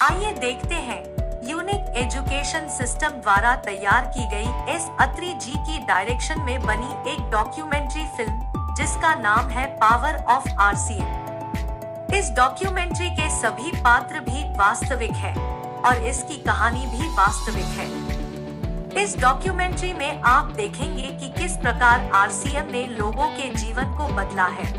आइए देखते हैं यूनिक एजुकेशन सिस्टम द्वारा तैयार की गई एस अत्री जी की डायरेक्शन में बनी एक डॉक्यूमेंट्री फिल्म जिसका नाम है पावर ऑफ आरसीएम। इस डॉक्यूमेंट्री के सभी पात्र भी वास्तविक है और इसकी कहानी भी वास्तविक है। इस डॉक्यूमेंट्री में आप देखेंगे कि किस प्रकार आरसीएम ने लोगों के जीवन को बदला है।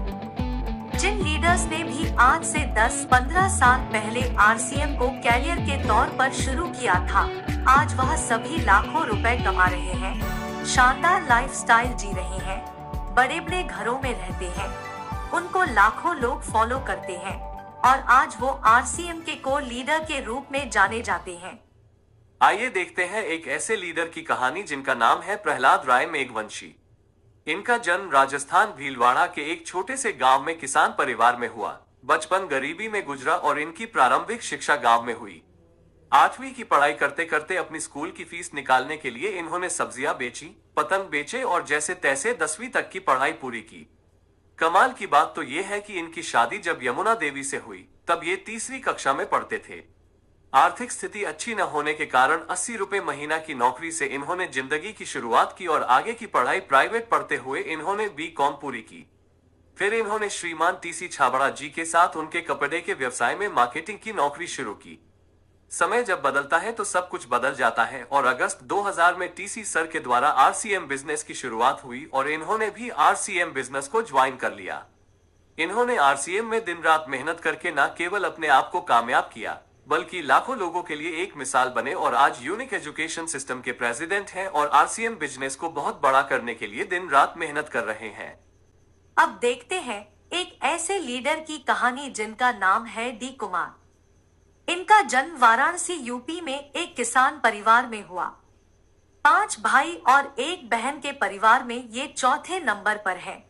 जिन लीडर्स ने भी आज से 10-15 साल पहले आरसीएम को कैरियर के तौर पर शुरू किया था, आज वह सभी लाखों रुपए कमा रहे हैं, शानदार लाइफस्टाइल जी रहे हैं, बड़े बड़े घरों में रहते हैं, उनको लाखों लोग फॉलो करते हैं और आज वो आरसीएम के को लीडर के रूप में जाने जाते हैं। आइए देखते हैं एक ऐसे लीडर की कहानी जिनका नाम है प्रहलाद राय मेघवंशी। इनका जन्म राजस्थान भीलवाड़ा के एक छोटे से गांव में किसान परिवार में हुआ। बचपन गरीबी में गुजरा और इनकी प्रारंभिक शिक्षा गांव में हुई। 8वीं की पढ़ाई करते करते अपनी स्कूल की फीस निकालने के लिए इन्होंने सब्जियां बेची, पतंग बेचे और जैसे तैसे 10वीं तक की पढ़ाई पूरी की। कमाल की बात तो ये है कि इनकी शादी जब यमुना देवी से हुई तब ये 3वीं कक्षा में पढ़ते थे। आर्थिक स्थिति अच्छी न होने के कारण 80 रुपए महीना की नौकरी से इन्होंने जिंदगी की शुरुआत की और आगे की पढ़ाई प्राइवेट पढ़ते हुए इन्होंने बीकॉम पूरी की। फिर इन्होंने श्रीमान टीसी छाबड़ा जी के साथ उनके कपड़े के व्यवसाय में मार्केटिंग की नौकरी शुरू की। समय जब बदलता है तो सब कुछ बदल जाता है और अगस्त 2000 में टीसी सर के द्वारा आरसीएम बिजनेस की शुरुआत हुई और इन्होंने भी आरसीएम बिजनेस को ज्वाइन कर लिया। इन्होंने आरसीएम में दिन रात मेहनत करके न केवल अपने आप को कामयाब किया बल्कि लाखों लोगों के लिए एक मिसाल बने और आज यूनिक एजुकेशन सिस्टम के प्रेसिडेंट हैं और आरसीएम बिजनेस को बहुत बड़ा करने के लिए दिन रात मेहनत कर रहे हैं। अब देखते हैं एक ऐसे लीडर की कहानी जिनका नाम है डी कुमार। इनका जन्म वाराणसी यूपी में एक किसान परिवार में हुआ। 5 भाई और 1 बहन के परिवार में ये चौथे नंबर पर है।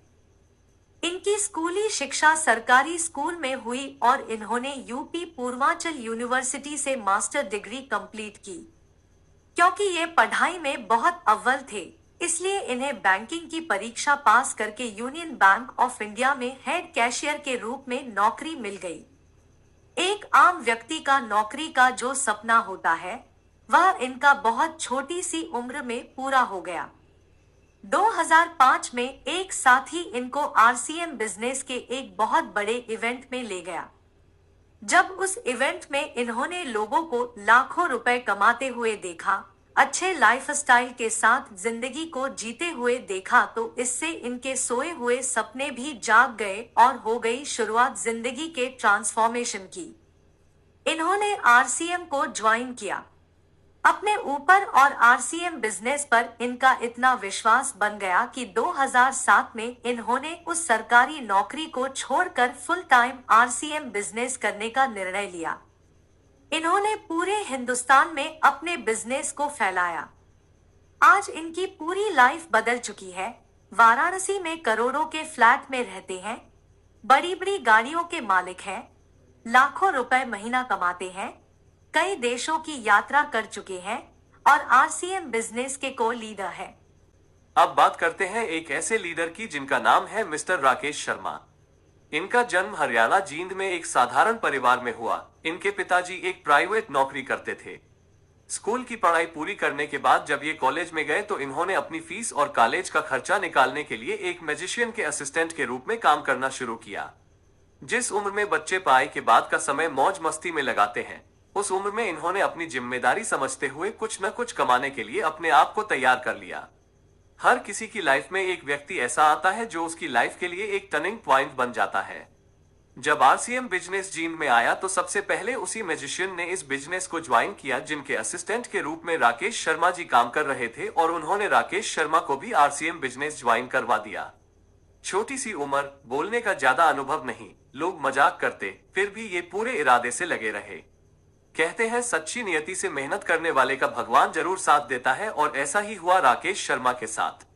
इनकी स्कूली शिक्षा सरकारी स्कूल में हुई और इन्होंने यूपी पूर्वांचल यूनिवर्सिटी से मास्टर डिग्री कंप्लीट की। क्योंकि ये पढ़ाई में बहुत अव्वल थे, इसलिए इन्हें बैंकिंग की परीक्षा पास करके यूनियन बैंक ऑफ इंडिया में हेड कैशियर के रूप में नौकरी मिल गई। एक आम व्यक्ति का नौकरी का जो सपना होता है वह इनका बहुत छोटी सी उम्र में पूरा हो गया। 2005 में एक साथी इनको आरसीएम बिजनेस के एक बहुत बड़े इवेंट में ले गया। जब उस इवेंट में इन्होंने लोगों को लाखों रुपए कमाते हुए देखा, अच्छे लाइफस्टाइल के साथ जिंदगी को जीते हुए देखा, तो इससे इनके सोए हुए सपने भी जाग गए और हो गई शुरुआत जिंदगी के ट्रांसफॉर्मेशन की। इन्होंने आरसीएम को ज्वाइन किया। अपने ऊपर और आरसीएम बिजनेस पर इनका इतना विश्वास बन गया कि 2007 में इन्होंने उस सरकारी नौकरी को छोड़कर फुल टाइम आरसीएम बिजनेस करने का निर्णय लिया। इन्होंने पूरे हिंदुस्तान में अपने बिजनेस को फैलाया। आज इनकी पूरी लाइफ बदल चुकी है। वाराणसी में करोड़ों के फ्लैट में रहते हैं, बड़ी बड़ी गाड़ियों के मालिक हैं, लाखों रुपए महीना कमाते हैं, कई देशों की यात्रा कर चुके हैं और आरसीएम बिजनेस के को लीडर है। अब बात करते हैं एक ऐसे लीडर की जिनका नाम है मिस्टर राकेश शर्मा। इनका जन्म हरियाणा जींद में एक साधारण परिवार में हुआ। इनके पिताजी एक प्राइवेट नौकरी करते थे। स्कूल की पढ़ाई पूरी करने के बाद जब ये कॉलेज में गए तो इन्होंने अपनी फीस और कॉलेज का खर्चा निकालने के लिए एक मैजिशियन के असिस्टेंट के रूप में काम करना शुरू किया। जिस उम्र में बच्चे पढ़ाई के बाद का समय मौज मस्ती में लगाते हैं, उस उम्र में इन्होंने अपनी जिम्मेदारी समझते हुए कुछ न कुछ कमाने के लिए अपने आप को तैयार कर लिया। हर किसी की लाइफ में एक व्यक्ति ऐसा आता है जो उसकी लाइफ के लिए एक टर्निंग पॉइंट बन जाता है। जब आरसीएम बिजनेस जींद में आया तो सबसे पहले उसी मैजिशियन ने इस बिजनेस को ज्वाइन किया जिनके असिस्टेंट के रूप में राकेश शर्मा जी काम कर रहे थे और उन्होंने राकेश शर्मा को भी आरसीएम बिजनेस ज्वाइन करवा दिया। छोटी सी उम्र, बोलने का ज्यादा अनुभव नहीं, लोग मजाक करते, फिर भी ये पूरे इरादे से लगे रहे। कहते हैं सच्ची नियति से मेहनत करने वाले का भगवान जरूर साथ देता है और ऐसा ही हुआ राकेश शर्मा के साथ।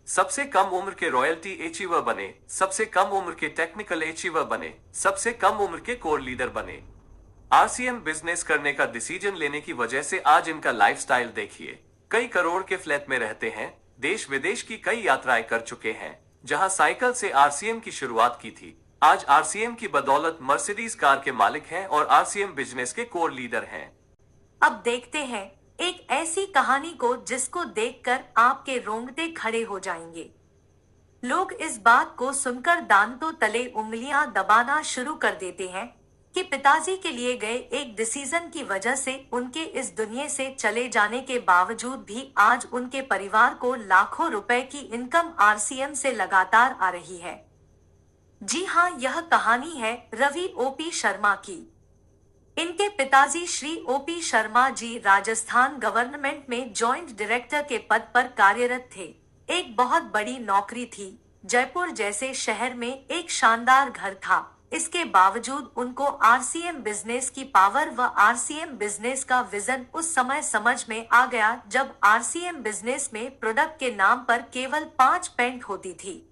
सबसे कम उम्र के रॉयल्टी अचीवर बने, सबसे कम उम्र के टेक्निकल अचीवर बने, सबसे कम उम्र के कोर लीडर बने। आरसीएम बिजनेस करने का डिसीजन लेने की वजह से आज इनका लाइफस्टाइल देखिए। कई करोड़ के फ्लैट में रहते हैं, देश विदेश की कई यात्राएं कर चुके हैं। जहां साइकिल से आरसीएम की शुरुआत की थी, आज आरसीएम की बदौलत मर्सिडीज कार के मालिक हैं और आरसीएम बिजनेस के कोर लीडर हैं। अब देखते हैं एक ऐसी कहानी को जिसको देखकर आपके रोंगटे खड़े हो जाएंगे। लोग इस बात को सुनकर दांतों तले उंगलियां दबाना शुरू कर देते हैं कि पिताजी के लिए गए एक डिसीजन की वजह से उनके इस दुनिया से चले जाने के बावजूद भी आज उनके परिवार को लाखों रुपए की इनकम आरसीएम से लगातार आ रही है। जी हाँ, यह कहानी है रवि ओपी शर्मा की। इनके पिताजी श्री ओपी शर्मा जी राजस्थान गवर्नमेंट में जॉइंट डायरेक्टर के पद पर कार्यरत थे। एक बहुत बड़ी नौकरी थी। जयपुर जैसे शहर में एक शानदार घर था। इसके बावजूद उनको आरसीएम बिजनेस की पावर व आरसीएम बिजनेस का विजन उस समय समझ में आ गया जब आरसीएम बिजनेस में प्रोडक्ट के नाम पर केवल 5 पेंट होती थी।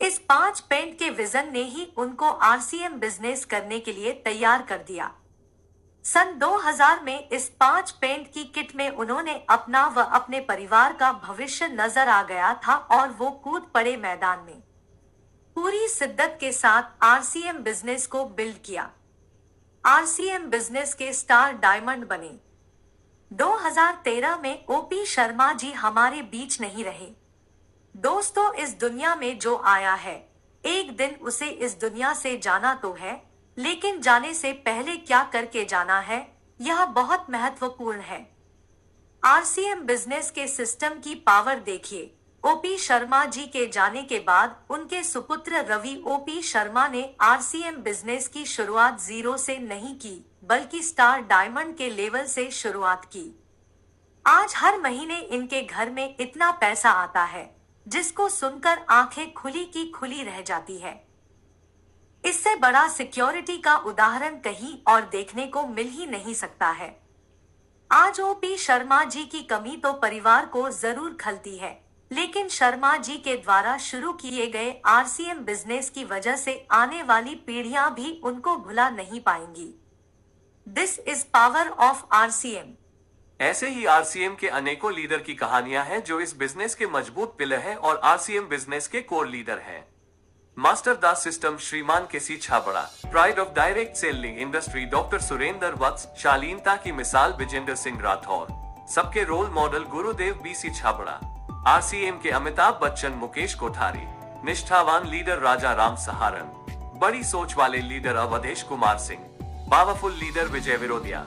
इस 5 पेंट के विजन ने ही उनको आरसीएम बिजनेस करने के लिए तैयार कर दिया। सन 2000 में इस 5 पेंट की किट में उन्होंने अपना व अपने परिवार का भविष्य नजर आ गया था और वो कूद पड़े मैदान में। पूरी शिद्दत के साथ आरसीएम बिजनेस को बिल्ड किया। आरसीएम बिजनेस के स्टार डायमंड बने। 2013 में ओपी शर्मा जी हमारे बीच नहीं रहे। दोस्तों, इस दुनिया में जो आया है एक दिन उसे इस दुनिया से जाना तो है, लेकिन जाने से पहले क्या करके जाना है यह बहुत महत्वपूर्ण है। आरसीएम बिजनेस के सिस्टम की पावर देखिए। ओपी शर्मा जी के जाने के बाद उनके सुपुत्र रवि ओपी शर्मा ने आरसीएम बिजनेस की शुरुआत जीरो से नहीं की बल्कि स्टार डायमंड के लेवल से शुरुआत की। आज हर महीने इनके घर में इतना पैसा आता है जिसको सुनकर आंखें खुली की खुली रह जाती है। इससे बड़ा सिक्योरिटी का उदाहरण कहीं और देखने को मिल ही नहीं सकता है। आज ओपी शर्मा जी की कमी तो परिवार को जरूर खलती है, लेकिन शर्मा जी के द्वारा शुरू किए गए आरसीएम बिजनेस की वजह से आने वाली पीढ़ियां भी उनको भुला नहीं पाएंगी। This is power of RCM. ऐसे ही आरसीएम के अनेकों लीडर की कहानियां हैं जो इस बिजनेस के मजबूत पिलर हैं और आरसीएम बिजनेस के कोर लीडर हैं। मास्टर दास सिस्टम श्रीमान KC Chhabra, pride of direct selling industry doctor Surendra Vats, शालीनता की मिसाल विजेंद्र सिंह राठौर, सबके role model Gurudev BC Chhabra, RCM के अमिताभ बच्चन मुकेश कोठारी, निष्ठावान लीडर राजा राम सहारन, बड़ी सोच वाले leader Avdhesh Kumar Singh, powerful leader Vijay Virodhiya,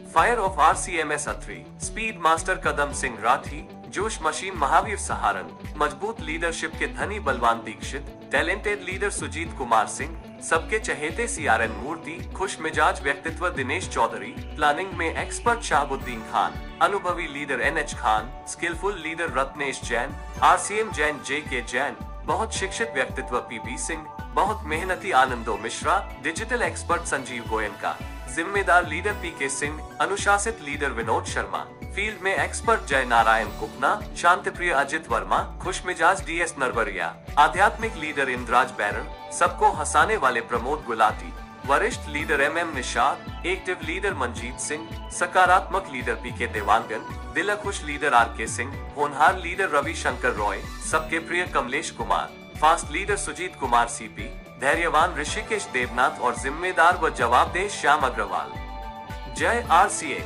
fire of RCM's Athri, speed master Kadam Singh Rathi, जोश मशीन महावीर सहारन, मजबूत लीडरशिप के धनी बलवान दीक्षित, टैलेंटेड लीडर सुजीत कुमार सिंह, सबके चहेते सीआरएन मूर्ति, खुश मिजाज व्यक्तित्व दिनेश चौधरी, प्लानिंग में एक्सपर्ट शाहबुद्दीन खान, अनुभवी leader NH Khan, skillful leader Ratnesh Jain, RCM Jain JK Jain, बहुत शिक्षित व्यक्तित्व पीपी सिंह, बहुत मेहनती आनंदो मिश्रा, डिजिटल एक्सपर्ट संजीव गोयनका, जिम्मेदार लीडर पीके सिंह, अनुशासित लीडर विनोद शर्मा, फील्ड में एक्सपर्ट जय नारायण कुपना, शांतिप्रिय अजित वर्मा, खुशमिजाज डीएस नरवरिया, आध्यात्मिक लीडर इंद्राज बैरन, सबको हंसाने वाले प्रमोद गुलाटी, वरिष्ठ leader M M Nishad, active leader Manjeet Singh, सकारात्मक लीडर पीके देवांगन, दिलखुश लीडर आरके सिंह, होनहार लीडर रविशंकर रॉय, सबके प्रिय Kamlesh Kumar, fast leader Sujit Kumar C P, धैर्यवान ऋषिकेश देवनाथ और जिम्मेदार व जवाबदेह श्याम अग्रवाल। जय आरसीए।